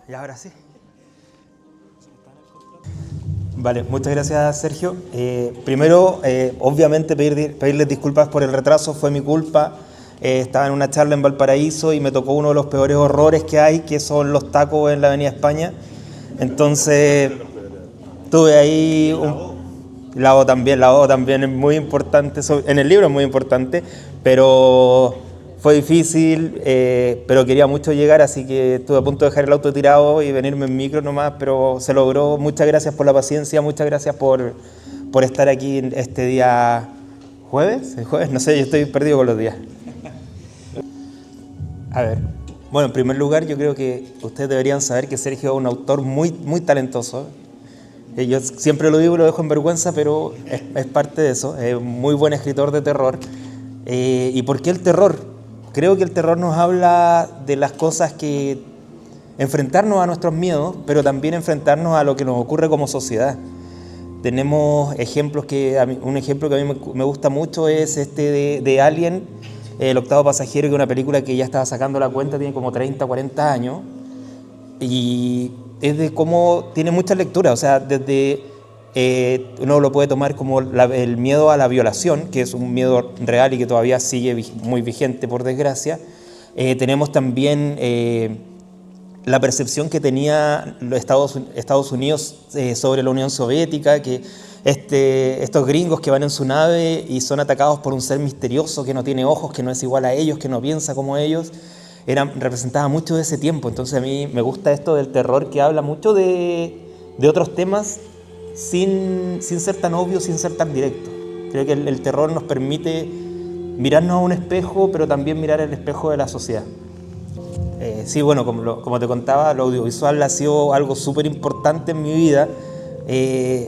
Y ahora sí. Vale, muchas gracias, Sergio. Primero, obviamente pedirles disculpas por el retraso, fue mi culpa. Estaba en una charla en Valparaíso y me tocó uno de los peores horrores que hay, que son los tacos en la Avenida España. Entonces, tuve ahí la O también es muy importante, en el libro es muy importante, pero fue difícil, pero quería mucho llegar, así que estuve a punto de dejar el auto tirado y venirme en micro nomás, pero se logró. Muchas gracias por la paciencia, muchas gracias por estar aquí este día jueves, ¿el jueves? No sé, yo estoy perdido con los días. A ver, bueno, en primer lugar yo creo que ustedes deberían saber que Sergio es un autor muy, muy talentoso. Yo siempre lo digo y lo dejo en vergüenza, pero es parte de eso. Es un muy buen escritor de terror. ¿Y por qué el terror? Creo que el terror nos habla de las cosas que... enfrentarnos a nuestros miedos, pero también enfrentarnos a lo que nos ocurre como sociedad. Tenemos ejemplos un ejemplo que a mí me gusta mucho es este de Alien, El octavo pasajero, que es una película que ya estaba sacando la cuenta, tiene como 30, 40 años. Y es de cómo tiene muchas lecturas, o sea, desde uno lo puede tomar como el miedo a la violación, que es un miedo real y que todavía sigue muy vigente, por desgracia. Tenemos también la percepción que tenía los Estados Unidos sobre la Unión Soviética, que estos gringos que van en su nave y son atacados por un ser misterioso que no tiene ojos, que no es igual a ellos, que no piensa como ellos, representaba mucho de ese tiempo. Entonces a mí me gusta esto del terror, que habla mucho de otros temas sin ser tan obvio, sin ser tan directo. Creo que el terror nos permite mirarnos a un espejo, pero también mirar el espejo de la sociedad. Sí, bueno, como te contaba, lo audiovisual ha sido algo súper importante en mi vida.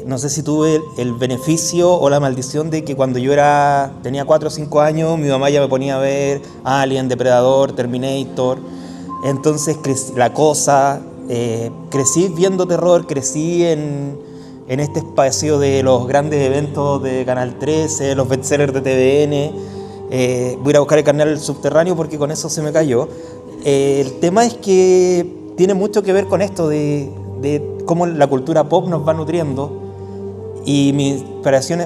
No sé si tuve el beneficio o la maldición de que cuando yo tenía 4 o 5 años, mi mamá ya me ponía a ver Alien, Depredador, Terminator. Entonces, La Cosa, crecí viendo terror, crecí en este espacio de los grandes eventos de Canal 13, los bestsellers de TVN. Voy a ir a buscar el canal subterráneo porque con eso se me cayó. El tema es que tiene mucho que ver con esto de cómo la cultura pop nos va nutriendo, y mis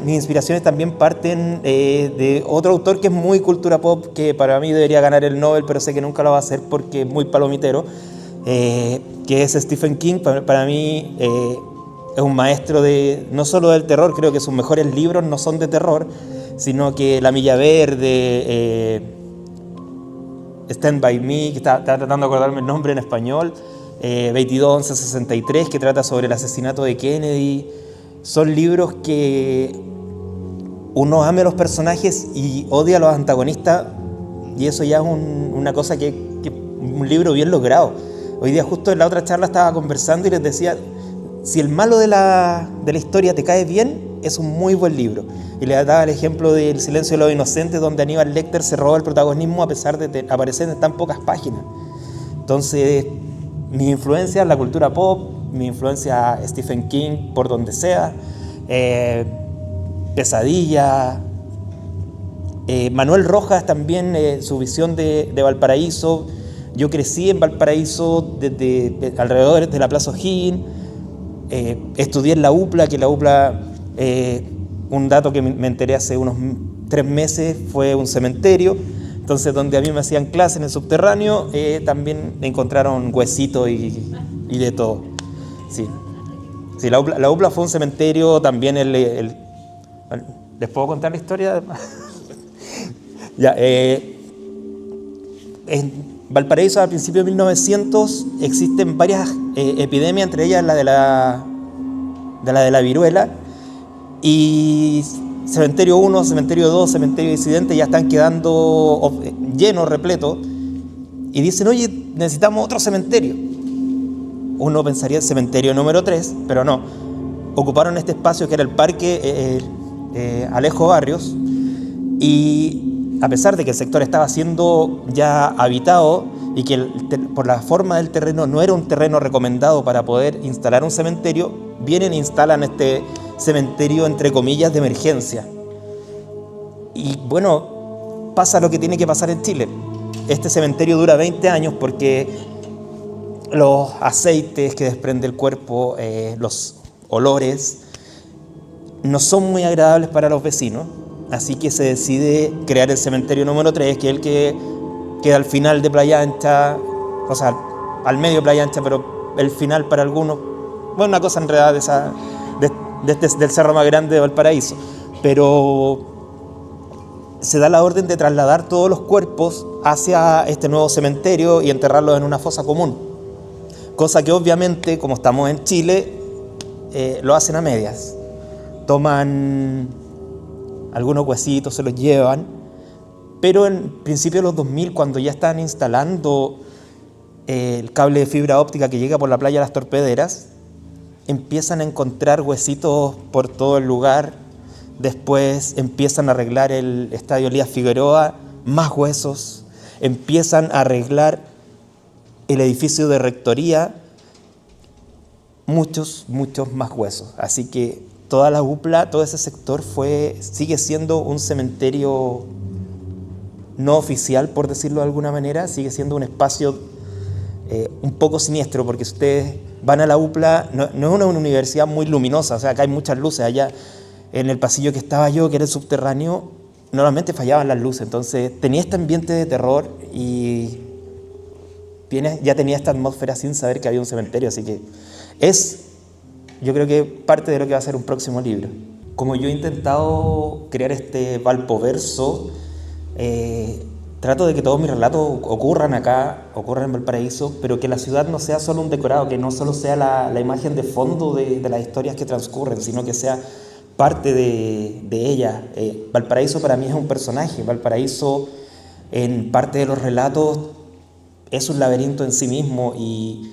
inspiraciones también parten de otro autor que es muy cultura pop, que para mí debería ganar el Nobel, pero sé que nunca lo va a hacer porque es muy palomitero, que es Stephen King. Para mí es un maestro no solo del terror, creo que sus mejores libros no son de terror, sino que La Milla Verde, Stand By Me, que estaba tratando de acordarme el nombre en español, 22-11-63, que trata sobre el asesinato de Kennedy. Son libros que uno ama a los personajes y odia a los antagonistas, y eso ya es una cosa que un libro bien logrado. Hoy día justo en la otra charla estaba conversando y les decía, si el malo de la historia te cae bien, es un muy buen libro. Y le daba el ejemplo del Silencio de los Inocentes, donde Aníbal Lecter se roba el protagonismo a pesar de aparecer en tan pocas páginas. Entonces, mis influencias, la cultura pop, mi influencia Stephen King por donde sea, Pesadilla, Manuel Rojas también, su visión de Valparaíso. Yo crecí en Valparaíso desde alrededor de la Plaza O'Higgins. Estudié en la UPLA, que la UPLA, un dato que me enteré hace unos 3 meses, fue un cementerio. Entonces, donde a mí me hacían clases en el subterráneo, también encontraron huesitos y de todo. Sí, sí, la UPLA fue un cementerio. También ¿les puedo contar la historia? Ya, en Valparaíso, a principios de 1900, existen varias epidemias, entre ellas la de la viruela, y Cementerio 1, Cementerio 2, Cementerio Disidente ya están quedando llenos, repletos, y dicen, oye, necesitamos otro cementerio. Uno pensaría el cementerio número 3, pero no. Ocuparon este espacio que era el Parque Alejo Barrios, y a pesar de que el sector estaba siendo ya habitado y que por la forma del terreno no era un terreno recomendado para poder instalar un cementerio, vienen e instalan este cementerio, entre comillas, de emergencia. Y bueno, pasa lo que tiene que pasar en Chile. Este cementerio dura 20 años porque los aceites que desprende el cuerpo, los olores, no son muy agradables para los vecinos, así que se decide crear el cementerio número 3, que es el que queda al final de Playa Ancha, o sea, al medio de Playa Ancha, pero el final para algunos, bueno, una cosa enredada del cerro más grande de Valparaíso, pero se da la orden de trasladar todos los cuerpos hacia este nuevo cementerio y enterrarlos en una fosa común, cosa que obviamente, como estamos en Chile, lo hacen a medias. Toman algunos huesitos, se los llevan, pero en principio de los 2000, cuando ya están instalando el cable de fibra óptica que llega por la playa Las Torpederas, empiezan a encontrar huesitos por todo el lugar. Después empiezan a arreglar el estadio Elías Figueroa, más huesos. Empiezan a arreglar el edificio de rectoría, muchos más huesos. Así que toda la UPLA, todo ese sector sigue siendo un cementerio no oficial, por decirlo de alguna manera, sigue siendo un espacio un poco siniestro, porque si ustedes van a la UPLA, no es una universidad muy luminosa, o sea, acá hay muchas luces. Allá en el pasillo que estaba yo, que era el subterráneo, normalmente fallaban las luces, entonces tenía este ambiente de terror y ya tenía esta atmósfera sin saber que había un cementerio, así que yo creo que parte de lo que va a ser un próximo libro. Como yo he intentado crear este Valpoverso, trato de que todos mis relatos ocurran acá, ocurran en Valparaíso, pero que la ciudad no sea solo un decorado, que no solo sea la imagen de fondo de las historias que transcurren, sino que sea parte de ella. Valparaíso para mí es un personaje. Valparaíso, en parte de los relatos, es un laberinto en sí mismo y,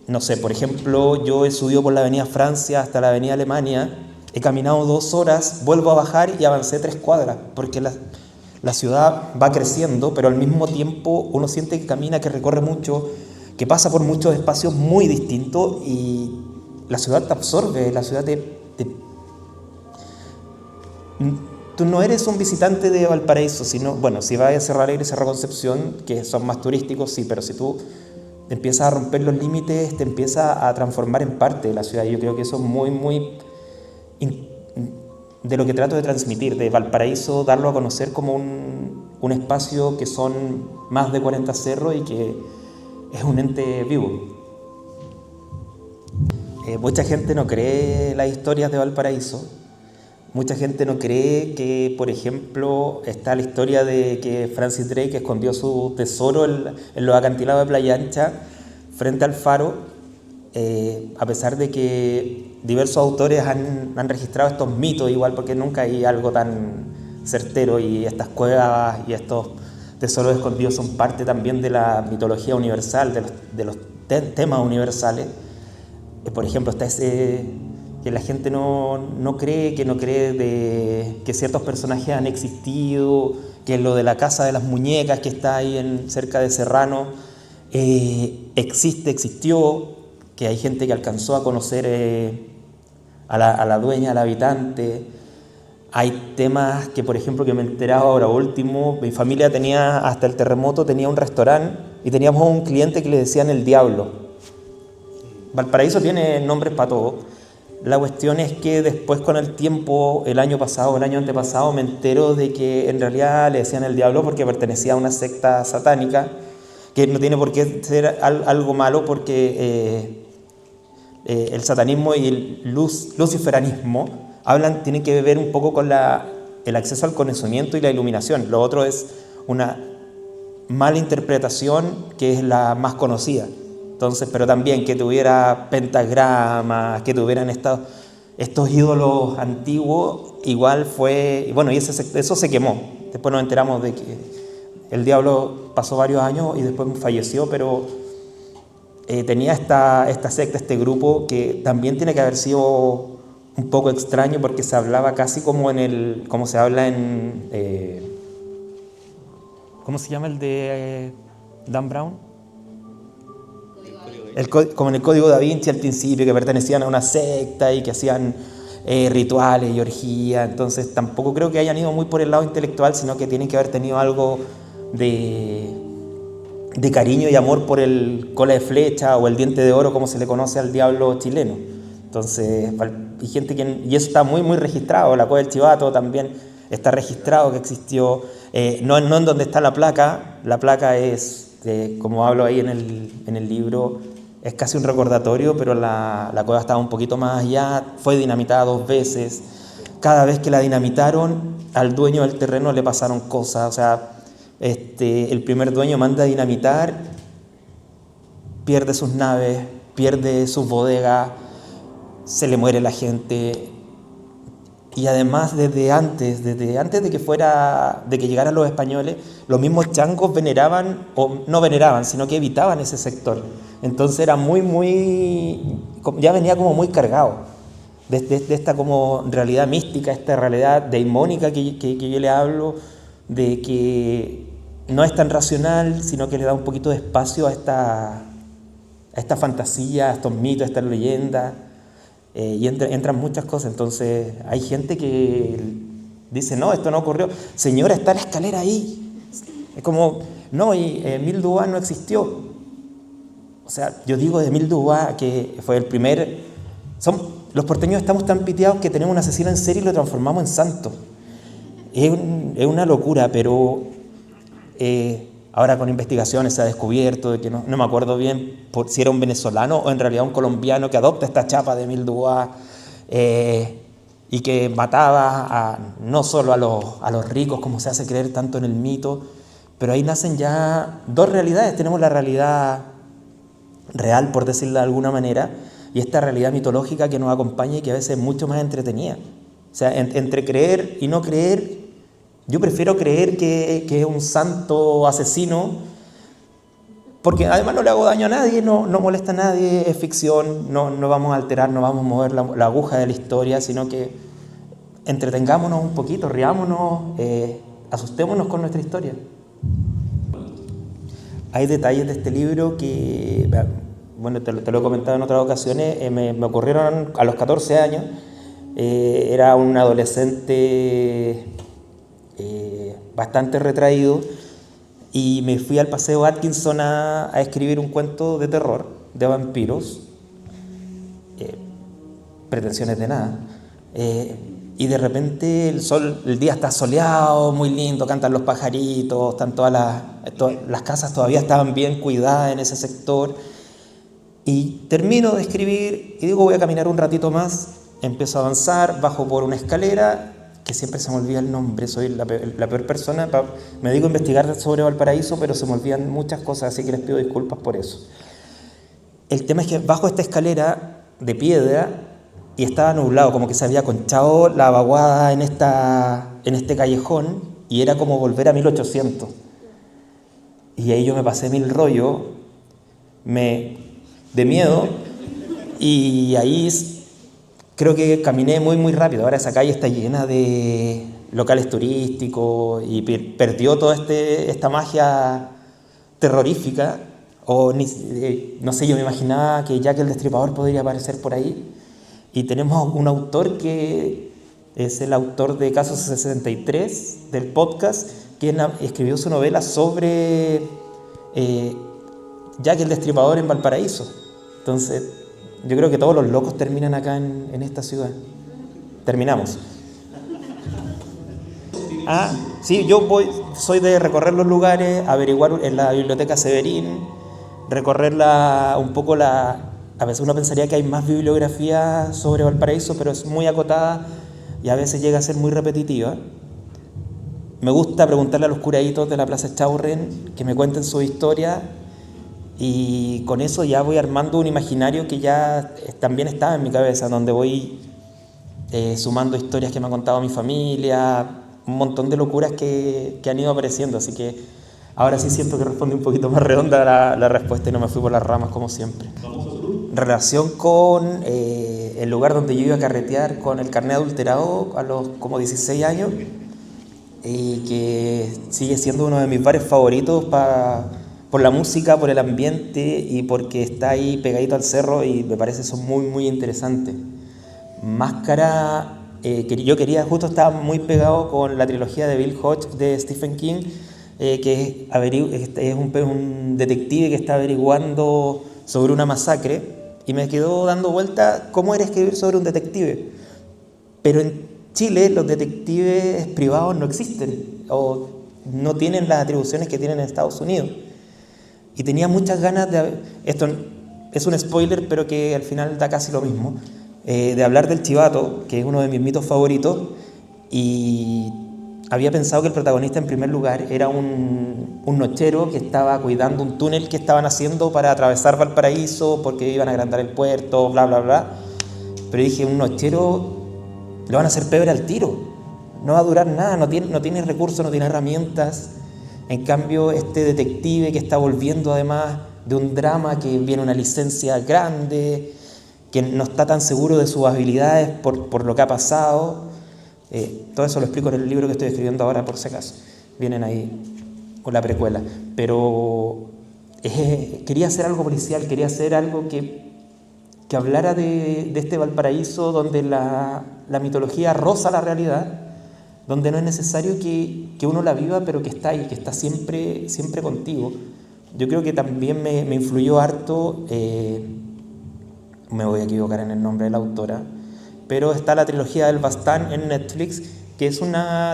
no sé, por ejemplo, yo he subido por la avenida Francia hasta la avenida Alemania, he caminado 2 horas, vuelvo a bajar y avancé 3 cuadras, porque la ciudad va creciendo, pero al mismo tiempo uno siente que camina, que recorre mucho, que pasa por muchos espacios muy distintos y la ciudad te absorbe, la ciudad tú no eres un visitante de Valparaíso, sino, bueno, si vas a Cerro Alegre y Cerro Concepción, que son más turísticos, sí, pero si tú empiezas a romper los límites, te empieza a transformar en parte de la ciudad. Yo creo que eso es muy de lo que trato de transmitir, de Valparaíso, darlo a conocer como un espacio que son más de 40 cerros y que es un ente vivo. Mucha gente no cree las historias de Valparaíso. Mucha gente no cree que, por ejemplo, está la historia de que Francis Drake escondió su tesoro en los acantilados de Playa Ancha frente al faro, a pesar de que diversos autores han registrado estos mitos, igual porque nunca hay algo tan certero, y estas cuevas y estos tesoros escondidos son parte también de la mitología universal, de los temas universales. Por ejemplo, está ese que la gente no cree de que ciertos personajes han existido, que es lo de la casa de las muñecas que está ahí cerca de Serrano, existió, que hay gente que alcanzó a conocer a la dueña, al habitante. Hay temas que, por ejemplo, que me he enterado ahora último, mi familia tenía, hasta el terremoto, tenía un restaurante y teníamos un cliente que le decían el Diablo. Valparaíso tiene nombres para todo. La cuestión es que después, con el tiempo, el año antepasado, me entero de que en realidad le decían el Diablo porque pertenecía a una secta satánica, que no tiene por qué ser algo malo, porque el satanismo y el luciferanismo tienen que ver un poco con el acceso al conocimiento y la iluminación. Lo otro es una mala interpretación, que es la más conocida. Entonces, pero también que tuviera pentagramas, que tuvieran estos ídolos antiguos, igual fue, bueno, y eso se quemó. Después nos enteramos de que el Diablo pasó varios años y después falleció, pero tenía esta secta, este grupo, que también tiene que haber sido un poco extraño, porque se hablaba casi como como se habla en, ¿cómo se llama el de Dan Brown? Como en el Código Da Vinci al principio, que pertenecían a una secta y que hacían rituales y orgías. Entonces tampoco creo que hayan ido muy por el lado intelectual, sino que tienen que haber tenido algo de de cariño y amor por el cola de flecha o el diente de oro, como se le conoce al diablo chileno. Entonces, hay gente y eso está muy, muy registrado. La cueva del Chivato también está registrado que existió, no en donde está la placa es, como hablo ahí en el libro, es casi un recordatorio, pero la cueva estaba un poquito más allá, fue dinamitada 2 veces. Cada vez que la dinamitaron, al dueño del terreno le pasaron cosas, o sea, el primer dueño manda a dinamitar, pierde sus naves, pierde sus bodegas, se le muere la gente. Y además desde antes de que llegaran los españoles, los mismos changos veneraban, o no veneraban, sino que evitaban ese sector. Entonces era ya venía como muy cargado de esta como realidad mística, esta realidad deimónica que yo le hablo, de que no es tan racional, sino que le da un poquito de espacio a esta fantasía, a estos mitos, a estas leyendas. Y entran muchas cosas. Entonces hay gente que dice, no, esto no ocurrió. Señora, está la escalera ahí. Es como, no, y Émile Dubois no existió. O sea, yo digo de Émile Dubois que fue el primer... Los porteños estamos tan piteados que tenemos un asesino en serie y lo transformamos en santo. Es una locura, pero ahora con investigaciones se ha descubierto de que no me acuerdo bien si era un venezolano o en realidad un colombiano que adopta esta chapa de Émile Dubois y que mataba no solo a los ricos como se hace creer tanto en el mito, pero ahí nacen ya 2 realidades. Tenemos la realidad real, por decirlo de alguna manera, y esta realidad mitológica que nos acompaña y que a veces es mucho más entretenida. O sea, entre creer y no creer, yo prefiero creer que es un santo asesino, porque además no le hago daño a nadie, no molesta a nadie, es ficción, no vamos a alterar, no vamos a mover la aguja de la historia, sino que entretengámonos un poquito, riámonos, asustémonos con nuestra historia. Hay detalles de este libro que, bueno, te lo he comentado en otras ocasiones, me ocurrieron a los 14 años. Era un adolescente bastante retraído y me fui al Paseo Atkinson a escribir un cuento de terror, de vampiros, pretensiones de nada. Y de repente el día está soleado, muy lindo, cantan los pajaritos, están todas las casas todavía estaban bien cuidadas en ese sector. Y termino de escribir y digo, voy a caminar un ratito más, empiezo a avanzar, bajo por una escalera, que siempre se me olvida el nombre, soy la peor persona, me dedico a investigar sobre Valparaíso, pero se me olvidan muchas cosas, así que les pido disculpas por eso. El tema es que bajo esta escalera de piedra y estaba nublado, como que se había conchado la vaguada en este callejón y era como volver a 1800. Y ahí yo me pasé 1000 rollos de miedo y ahí creo que caminé muy muy rápido. Ahora esa calle está llena de locales turísticos y perdió toda esta magia terrorífica. No sé, yo me imaginaba que Jack el Destripador podría aparecer por ahí. Y tenemos un autor que es el autor de Caso 63 del podcast, que escribió su novela sobre Jack el Destripador en Valparaíso. Entonces, yo creo que todos los locos terminan acá en esta ciudad. Terminamos. Sí, soy de recorrer los lugares, averiguar en la biblioteca Severín, recorrerla un poco a veces uno pensaría que hay más bibliografía sobre Valparaíso, pero es muy acotada y a veces llega a ser muy repetitiva. Me gusta preguntarle a los curaditos de la Plaza Echaurren que me cuenten su historia y con eso ya voy armando un imaginario que ya también estaba en mi cabeza, donde voy sumando historias que me ha contado mi familia, un montón de locuras que han ido apareciendo, así que ahora sí siento que responde un poquito más redonda la respuesta y no me fui por las ramas como siempre. Relación con el lugar donde yo iba a carretear con el carnet adulterado a los como 16 años y que sigue siendo uno de mis bares favoritos por la música, por el ambiente y porque está ahí pegadito al cerro y me parece eso muy muy interesante. Máscara, que yo quería, justo estaba muy pegado con la trilogía de Bill Hodge de Stephen King, es un detective que está averiguando sobre una masacre, y me quedó dando vuelta cómo era escribir sobre un detective. Pero en Chile los detectives privados no existen, o no tienen las atribuciones que tienen en Estados Unidos. Y tenía muchas ganas esto es un spoiler, pero que al final da casi lo mismo, de hablar del chivato, que es uno de mis mitos favoritos, y había pensado que el protagonista en primer lugar era un nochero que estaba cuidando un túnel que estaban haciendo para atravesar Valparaíso porque iban a agrandar el puerto, bla, bla, bla. Pero dije, un nochero lo van a hacer pebre al tiro, no va a durar nada, no tiene recursos, no tiene herramientas. En cambio, este detective que está volviendo además de un drama, que viene una licencia grande, que no está tan seguro de sus habilidades por lo que ha pasado. Todo eso lo explico en el libro que estoy escribiendo ahora, por si acaso. Vienen ahí con la precuela. Pero quería hacer algo policial, quería hacer algo que hablara de este Valparaíso donde la mitología roza la realidad, donde no es necesario que uno la viva, pero que está ahí, que está siempre, siempre contigo. Yo creo que también me influyó harto, me voy a equivocar en el nombre de la autora, pero está la trilogía del Bastán en Netflix, que es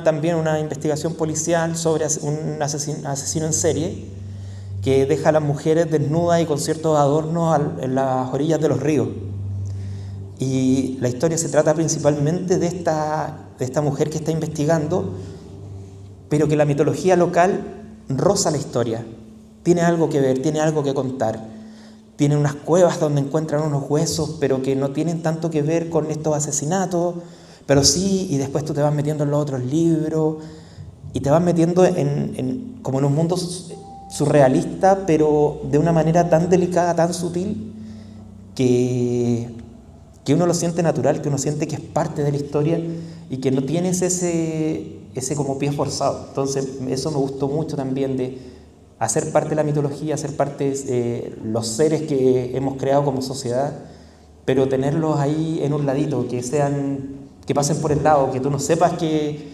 también una investigación policial sobre un asesino en serie, que deja a las mujeres desnudas y con ciertos adornos en las orillas de los ríos. Y la historia se trata principalmente de esta mujer que está investigando, pero que la mitología local roza la historia. Tiene algo que ver, tiene algo que contar. Tiene unas cuevas donde encuentran unos huesos, pero que no tienen tanto que ver con estos asesinatos, pero sí, y después tú te vas metiendo en los otros libros, y te vas metiendo como en un mundo surrealista, pero de una manera tan delicada, tan sutil, que uno lo siente natural, que uno siente que es parte de la historia y que no tienes ese como pie forzado. Entonces eso me gustó mucho también, de hacer parte de la mitología, hacer parte de los seres que hemos creado como sociedad, pero tenerlos ahí en un ladito, que pasen por el lado, que tú no sepas que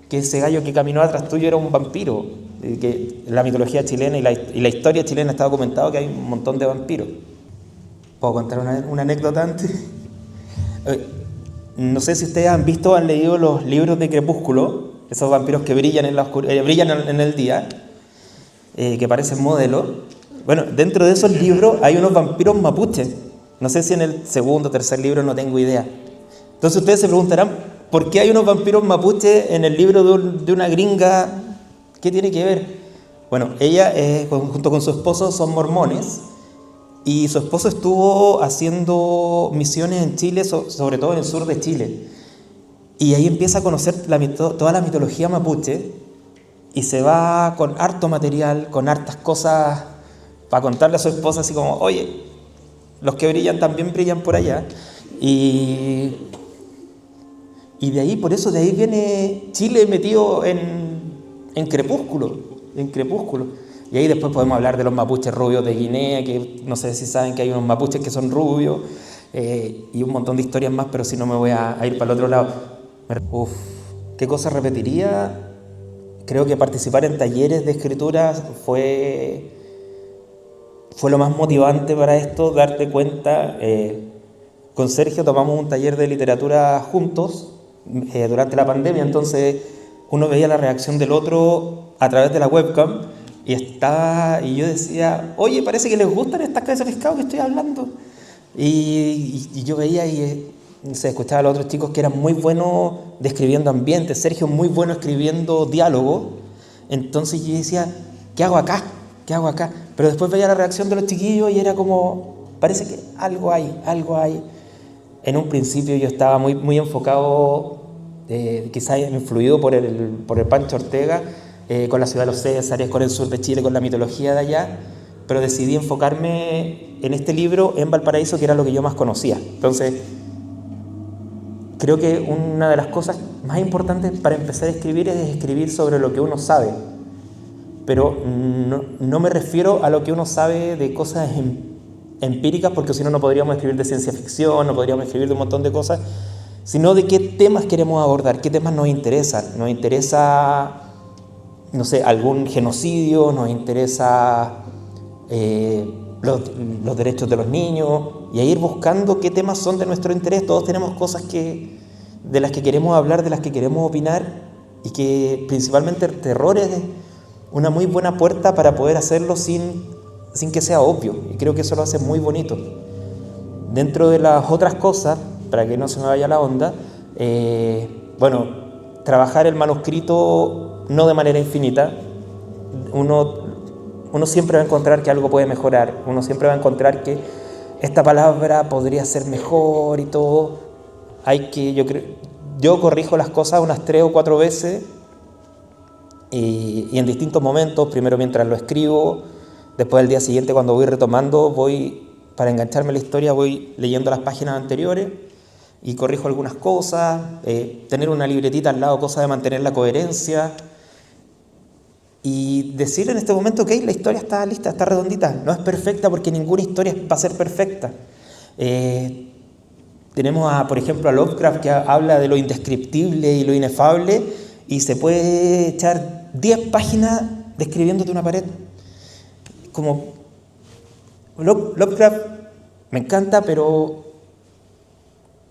ese gallo que caminó atrás tuyo era un vampiro, que la mitología chilena y la historia chilena está documentado que hay un montón de vampiros. ¿Puedo contar una anécdota antes? No sé si ustedes han visto o han leído los libros de Crepúsculo, esos vampiros que brillan brillan en el día, que parecen modelos. Bueno, dentro de esos libros hay unos vampiros mapuches. No sé si en el segundo o tercer libro, no tengo idea. Entonces ustedes se preguntarán, ¿por qué hay unos vampiros mapuches en el libro de una gringa? ¿Qué tiene que ver? Bueno, ella junto con su esposo son mormones, y su esposo estuvo haciendo misiones en Chile, sobre todo en el sur de Chile. Y ahí empieza a conocer toda la mitología mapuche, y se va con harto material, con hartas cosas para contarle a su esposa, así como, oye, los que brillan también brillan por allá. Y de ahí, por eso de ahí viene Chile metido en Crepúsculo, Y ahí después podemos hablar de los mapuches rubios de Guinea, que no sé si saben que hay unos mapuches que son rubios, y un montón de historias más, pero si no me voy a ir para el otro lado. ¿Qué cosa repetiría? Creo que participar en talleres de escritura fue lo más motivante para esto, darte cuenta. Con Sergio tomamos un taller de literatura juntos durante la pandemia, entonces uno veía la reacción del otro a través de la webcam, y yo decía, oye, parece que les gustan estas cabezas de pescado que estoy hablando. Y yo veía y se escuchaba a los otros chicos que eran muy buenos describiendo ambientes, Sergio muy bueno escribiendo diálogo. Entonces yo decía, ¿qué hago acá? Pero después veía la reacción de los chiquillos y era como, parece que algo hay. En un principio yo estaba muy, muy enfocado, quizás influido por el Pancho Ortega, con la ciudad de los Césares, con el sur de Chile, con la mitología de allá, pero decidí enfocarme en este libro, en Valparaíso, que era lo que yo más conocía. Entonces, creo que una de las cosas más importantes para empezar a escribir es escribir sobre lo que uno sabe, pero no me refiero a lo que uno sabe de cosas empíricas, porque si no, no podríamos escribir de ciencia ficción, no podríamos escribir de un montón de cosas, sino de qué temas queremos abordar, qué temas nos interesan. Nos interesa no sé, algún genocidio, nos interesa los derechos de los niños, y a ir buscando qué temas son de nuestro interés. Todos tenemos cosas de las que queremos hablar, de las que queremos opinar, y que principalmente el terror es una muy buena puerta para poder hacerlo sin que sea obvio, y creo que eso lo hace muy bonito. Dentro de las otras cosas, para que no se me vaya la onda, bueno, trabajar el manuscrito no de manera infinita. Uno siempre va a encontrar que algo puede mejorar, uno siempre va a encontrar que esta palabra podría ser mejor y todo. Yo corrijo las cosas unas 3 o 4 veces, y en distintos momentos, primero mientras lo escribo, después al día siguiente cuando voy retomando, para engancharme a la historia, voy leyendo las páginas anteriores y corrijo algunas cosas. Tener una libretita al lado, cosa de mantener la coherencia, y decir en este momento, ok, la historia está lista, está redondita. No es perfecta porque ninguna historia va a ser perfecta. Tenemos, por ejemplo, a Lovecraft, que habla de lo indescriptible y lo inefable, y se puede echar 10 páginas describiéndote una pared. Como Lovecraft me encanta, pero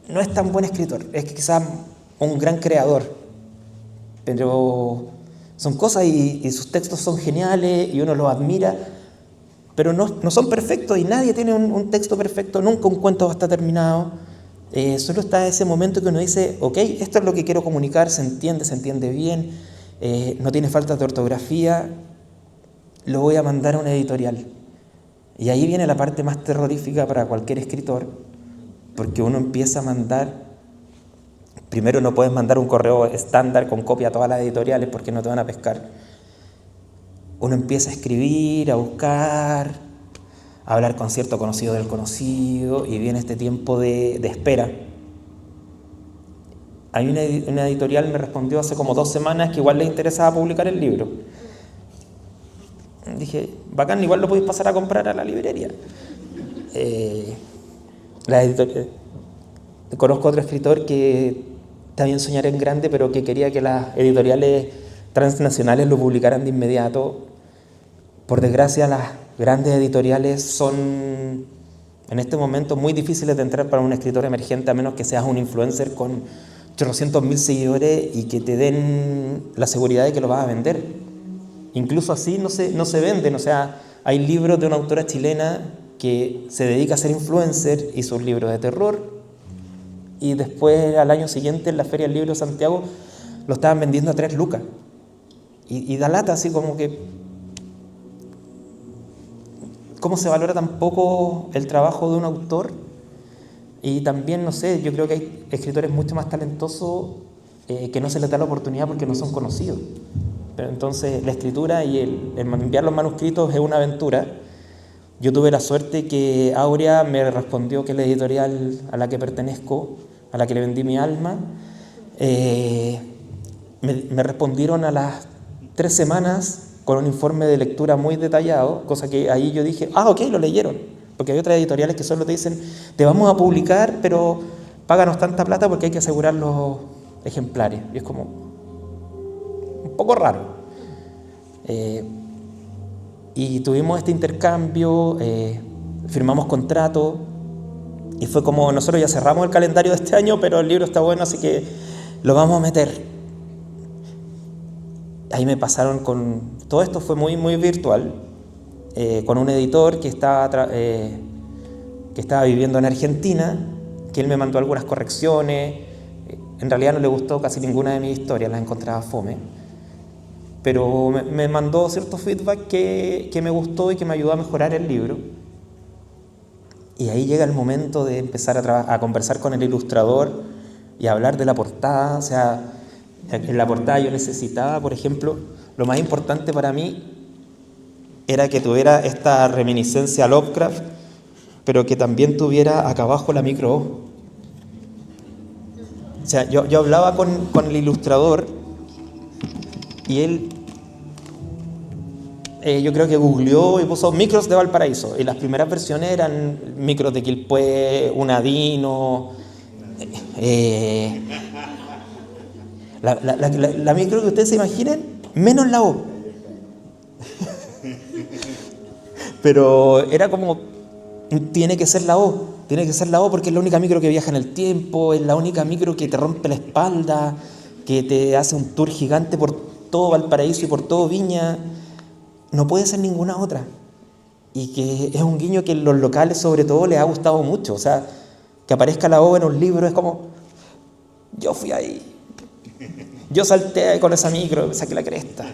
no es tan buen escritor. Es quizás un gran creador, pero son cosas, y sus textos son geniales y uno los admira, pero no son perfectos, y nadie tiene un texto perfecto, nunca un cuento va a estar terminado. Solo está ese momento que uno dice, ok, esto es lo que quiero comunicar, se entiende bien, no tiene faltas de ortografía, lo voy a mandar a una editorial. Y ahí viene la parte más terrorífica para cualquier escritor, porque uno empieza a mandar. Primero, no puedes mandar un correo estándar con copia a todas las editoriales porque no te van a pescar. Uno empieza a escribir, a buscar, a hablar con cierto conocido del conocido, y viene este tiempo de espera. Hay una editorial me respondió hace como 2 semanas que igual les interesaba publicar el libro. Dije, bacán, igual lo podéis pasar a comprar a la librería. Conozco otro escritor que también soñar en grande, pero que quería que las editoriales transnacionales lo publicaran de inmediato. Por desgracia, las grandes editoriales son en este momento muy difíciles de entrar para un escritor emergente, a menos que seas un influencer con 800.000 seguidores y que te den la seguridad de que lo vas a vender. Incluso así no se venden. O sea, hay libros de una autora chilena que se dedica a ser influencer, hizo un libro de terror, y después al año siguiente en la Feria del Libro de Santiago lo estaban vendiendo a 3 lucas. Y da lata, así como que cómo se valora tan poco el trabajo de un autor. Y también, no sé, yo creo que hay escritores mucho más talentosos que no se les da la oportunidad porque no son conocidos. Pero entonces la escritura y el enviar los manuscritos es una aventura. Yo tuve la suerte que Aurea me respondió que la editorial a la que pertenezco, a la que le vendí mi alma, me respondieron a las 3 semanas con un informe de lectura muy detallado, cosa que ahí yo dije, ok, lo leyeron. Porque hay otras editoriales que solo te dicen, te vamos a publicar, pero páganos tanta plata porque hay que asegurar los ejemplares. Y es como un poco raro. Y tuvimos este intercambio, firmamos contrato, y fue como, nosotros ya cerramos el calendario de este año, pero el libro está bueno, así que lo vamos a meter. Ahí me pasaron todo esto fue muy, muy virtual, con un editor que estaba viviendo en Argentina, que él me mandó algunas correcciones. En realidad no le gustó casi ninguna de mis historias, las encontraba fome, pero me mandó cierto feedback que me gustó y que me ayudó a mejorar el libro. Y ahí llega el momento de empezar a conversar con el ilustrador y hablar de la portada. O sea, en la portada yo necesitaba, por ejemplo, lo más importante para mí era que tuviera esta reminiscencia a Lovecraft, pero que también tuviera acá abajo la micro O. O sea, yo hablaba con el ilustrador y él, yo creo que googleó y puso micros de Valparaíso, y las primeras versiones eran micros de Quilpué, Unadino, la micro que ustedes se imaginen, menos la O. Pero era como, tiene que ser la O, tiene que ser la O porque es la única micro que viaja en el tiempo, es la única micro que te rompe la espalda, que te hace un tour gigante por todo Valparaíso y por todo Viña. No puede ser ninguna otra. Y que es un guiño que en los locales sobre todo les ha gustado mucho. O sea, que aparezca la O en un libro es como, yo fui ahí, yo salté ahí con esa micro, me saqué la cresta.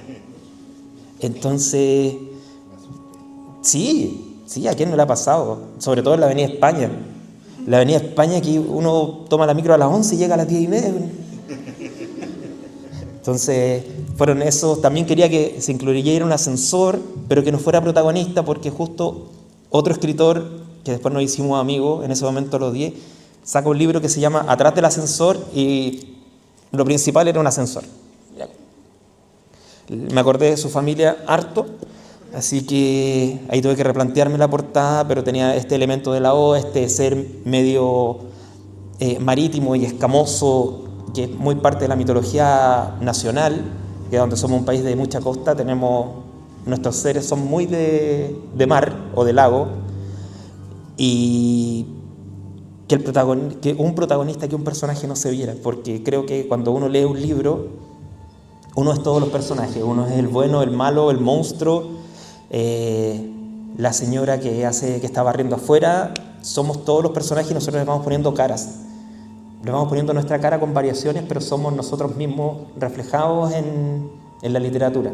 Entonces, sí, ¿a quién no le ha pasado? Sobre todo en la Avenida España. La Avenida España, aquí uno toma la micro a las 11 y llega a las 10:30. Entonces, fueron esos. También quería que se incluyera un ascensor, pero que no fuera protagonista, porque justo otro escritor, que después nos hicimos amigos, en ese momento lo odié, saca un libro que se llama Atrás del ascensor y lo principal era un ascensor. Me acordé de su familia harto, así que ahí tuve que replantearme la portada, pero tenía este elemento de la O, este ser medio marítimo y escamoso, que es muy parte de la mitología nacional, que donde somos un país de mucha costa, nuestros seres son muy de mar o de lago, y que un protagonista, que un personaje no se viera, porque creo que cuando uno lee un libro, uno es todos los personajes, uno es el bueno, el malo, el monstruo, la señora que está barriendo afuera, somos todos los personajes y nosotros les vamos poniendo caras. Le vamos poniendo nuestra cara con variaciones, pero somos nosotros mismos reflejados en la literatura,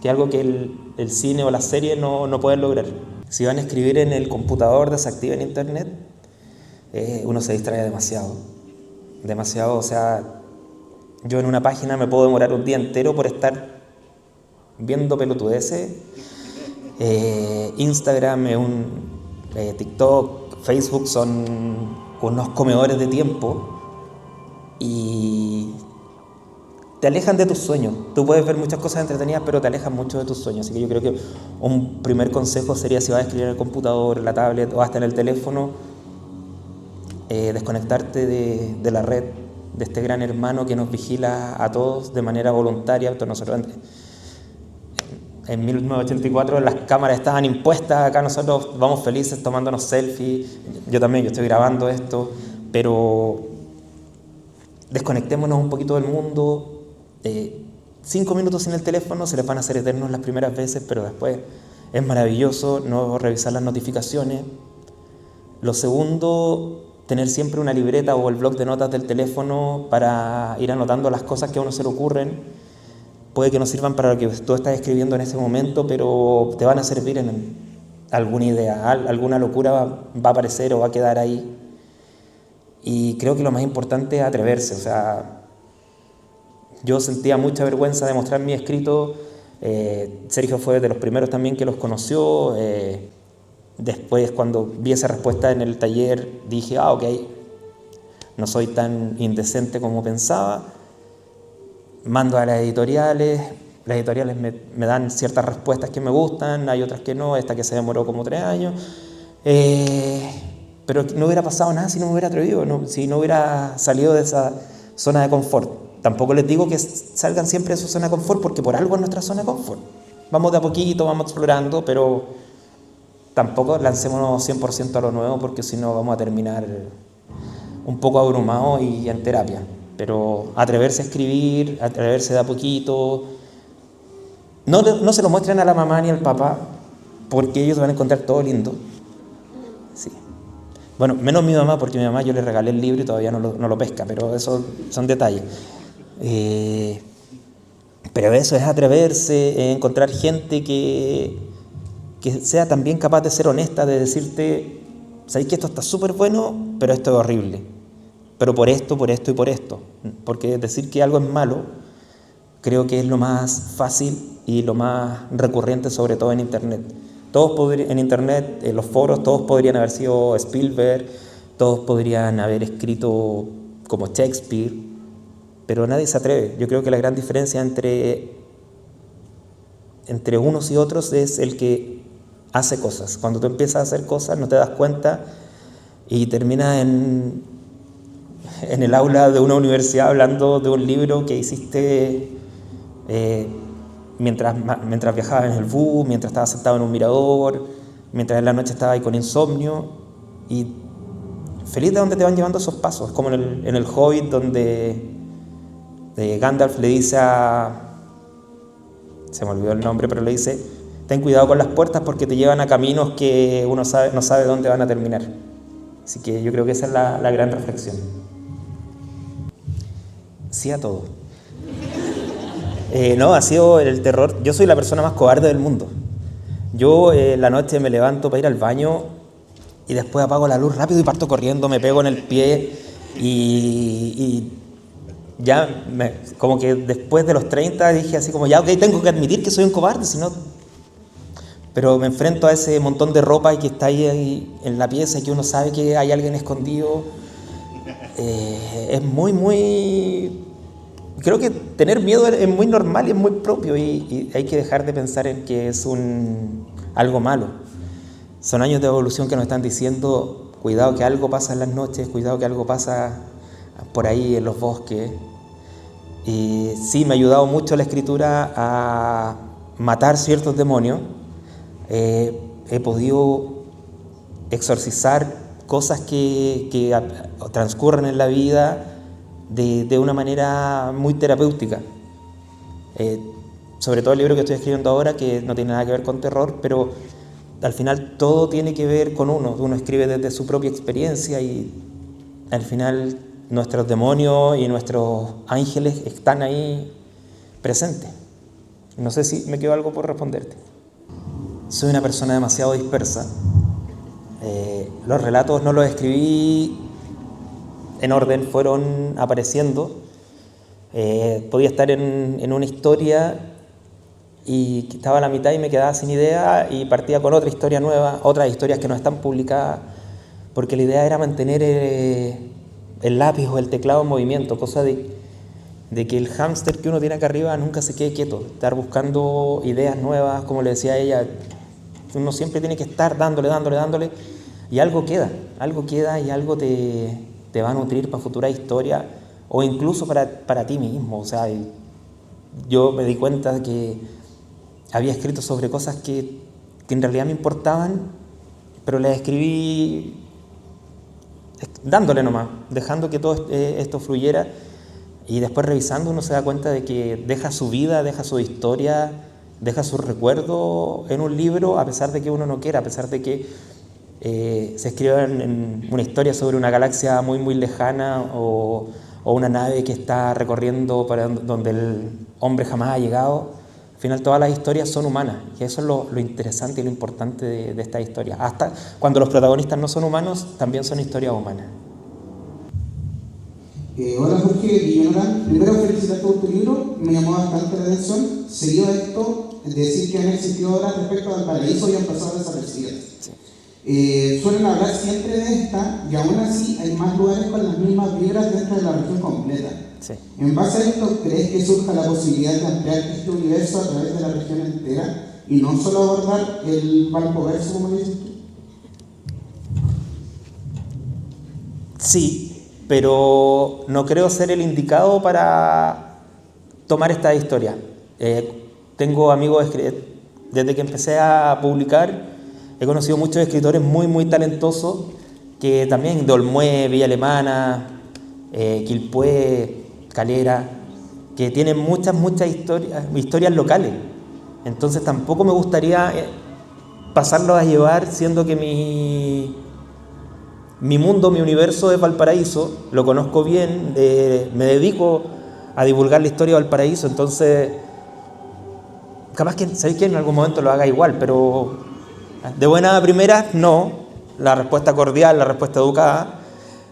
que es algo que el cine o la serie no pueden lograr. Si van a escribir en el computador, desactiven internet, uno se distrae demasiado, o sea, yo en una página me puedo demorar un día entero por estar viendo pelotudeces. Instagram, TikTok, Facebook son unos comedores de tiempo y te alejan de tus sueños. Tú puedes ver muchas cosas entretenidas, pero te alejan mucho de tus sueños. Así que yo creo que un primer consejo sería, si vas a escribir en el computador, en la tablet o hasta en el teléfono, desconectarte de la red, de este gran hermano que nos vigila a todos de manera voluntaria. Nosotros en 1984 las cámaras estaban impuestas, acá nosotros vamos felices tomándonos selfies, yo estoy grabando esto, pero desconectémonos un poquito del mundo. 5 minutos sin el teléfono se les van a hacer eternos las primeras veces, pero después es maravilloso no revisar las notificaciones. Lo segundo, tener siempre una libreta o el bloc de notas del teléfono para ir anotando las cosas que a uno se le ocurren. Puede que no sirvan para lo que tú estás escribiendo en ese momento, pero te van a servir en alguna idea, alguna locura va a aparecer o va a quedar ahí. Y creo que lo más importante es atreverse. O sea, yo sentía mucha vergüenza de mostrar mi escrito. Sergio fue de los primeros también que los conoció. Después, cuando vi esa respuesta en el taller, dije, ok, no soy tan indecente como pensaba. Mando a las editoriales me dan ciertas respuestas que me gustan, hay otras que no, esta que se demoró como 3 años. Pero no hubiera pasado nada si no me hubiera atrevido, si no hubiera salido de esa zona de confort. Tampoco les digo que salgan siempre de su zona de confort, porque por algo es nuestra zona de confort. Vamos de a poquito, vamos explorando, pero tampoco lancémonos 100% a lo nuevo, porque si no vamos a terminar un poco abrumados y en terapia. Pero atreverse a escribir, atreverse de a poquito. No se lo muestren a la mamá ni al papá, porque ellos van a encontrar todo lindo. Sí. Bueno, menos mi mamá, porque mi mamá yo le regalé el libro y todavía no lo pesca, pero eso son detalles. Pero eso es atreverse, encontrar gente que sea también capaz de ser honesta, de decirte, sabéis que esto está súper bueno, pero esto es horrible. Pero por esto y por esto. Porque decir que algo es malo, creo que es lo más fácil y lo más recurrente, sobre todo en Internet. En Internet, en los foros, todos podrían haber sido Spielberg, todos podrían haber escrito como Shakespeare, pero nadie se atreve. Yo creo que la gran diferencia entre unos y otros es el que hace cosas. Cuando tú empiezas a hacer cosas no te das cuenta y terminas en el aula de una universidad hablando de un libro que hiciste mientras viajabas en el bus, mientras estabas sentado en un mirador, mientras en la noche estaba ahí con insomnio, y feliz de dónde te van llevando esos pasos, como en el Hobbit, donde Gandalf le dice se me olvidó el nombre, pero le dice: ten cuidado con las puertas porque te llevan a caminos que uno no sabe dónde van a terminar. Así que yo creo que esa es la gran reflexión. Sí a todo. No, ha sido el terror. Yo soy la persona más cobarde del mundo. Yo la noche me levanto para ir al baño y después apago la luz rápido y parto corriendo, me pego en el pie y ya como que después de los 30 dije así como, ya, ok, tengo que admitir que soy un cobarde, si no... Pero me enfrento a ese montón de ropa y que está ahí en la pieza y que uno sabe que hay alguien escondido. Es muy... Creo que tener miedo es muy normal y es muy propio, y hay que dejar de pensar en que es algo malo. Son años de evolución que nos están diciendo: cuidado que algo pasa en las noches, cuidado que algo pasa por ahí en los bosques. Y sí, me ha ayudado mucho la escritura a matar ciertos demonios. He podido exorcizar cosas que transcurren en la vida de una manera muy terapéutica. Sobre todo el libro que estoy escribiendo ahora, que no tiene nada que ver con terror, pero al final todo tiene que ver con uno. Uno escribe desde su propia experiencia y al final nuestros demonios y nuestros ángeles están ahí presentes. No sé si me quedó algo por responderte. Soy una persona demasiado dispersa. Los relatos no los escribí en orden, fueron apareciendo. Podía estar en una historia y estaba a la mitad y me quedaba sin idea y partía con otra historia nueva, otras historias que no están publicadas, porque la idea era mantener el lápiz o el teclado en movimiento, cosa de que el hámster que uno tiene acá arriba nunca se quede quieto, estar buscando ideas nuevas, como le decía ella. Uno siempre tiene que estar dándole, y algo queda y algo te va a nutrir para futuras historias o incluso para ti mismo. O sea, yo me di cuenta de que había escrito sobre cosas que en realidad me importaban, pero las escribí dándole nomás, dejando que todo esto fluyera, y después revisando uno se da cuenta de que deja su vida, deja su historia, deja su recuerdo en un libro, a pesar de que uno no quiera, a pesar de que se escriba en una historia sobre una galaxia muy muy lejana o una nave que está recorriendo para donde el hombre jamás ha llegado. Al final todas las historias son humanas, y eso es lo interesante y lo importante de estas historias. Hasta cuando los protagonistas no son humanos, también son historias humanas. Hola Jorge Guillón. Primero felicitarte por tu libro, me llamó bastante la atención. Seguido a esto, decir que han existido obras respecto al Valparaíso y han pasado desapercibidas. Sí. Suelen hablar siempre de esta, y aún así hay más lugares con las mismas vibras dentro de la región completa. Sí. En base a esto, ¿crees que surja la posibilidad de ampliar este universo a través de la región entera y no solo abordar el Valpoverso, como dices tú? Sí, pero no creo ser el indicado para tomar esta historia. Tengo amigos, desde que empecé a publicar, he conocido muchos escritores muy, muy talentosos, que también de Olmué, Villa Alemana, Quilpué, Calera, que tienen muchas historias locales. Entonces tampoco me gustaría pasarlos a llevar, siendo que mi mundo, mi universo es Valparaíso, lo conozco bien, me dedico a divulgar la historia de Valparaíso, entonces capaz que, ¿sabéis que en algún momento lo haga igual? Pero de buena primera, no. La respuesta cordial, la respuesta educada.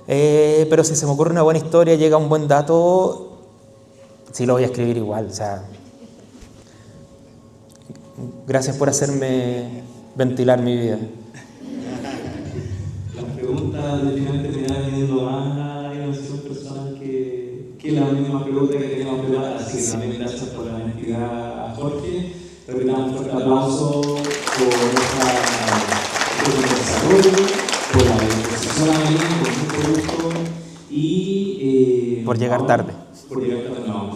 Pero si se me ocurre una buena historia, llega un buen dato, sí lo voy a escribir igual. O sea, gracias por hacerme ventilar mi vida. Las preguntas definitivamente me dan viniendo más a innovación personal que la misma pregunta que teníamos preparada. Así que también gracias por la honestidad a Jorge. Repitamos un fuerte aplauso por este desarrollo, por la disposición a venir, por mucho gusto y por llegar tarde. Por llegar tarde, no.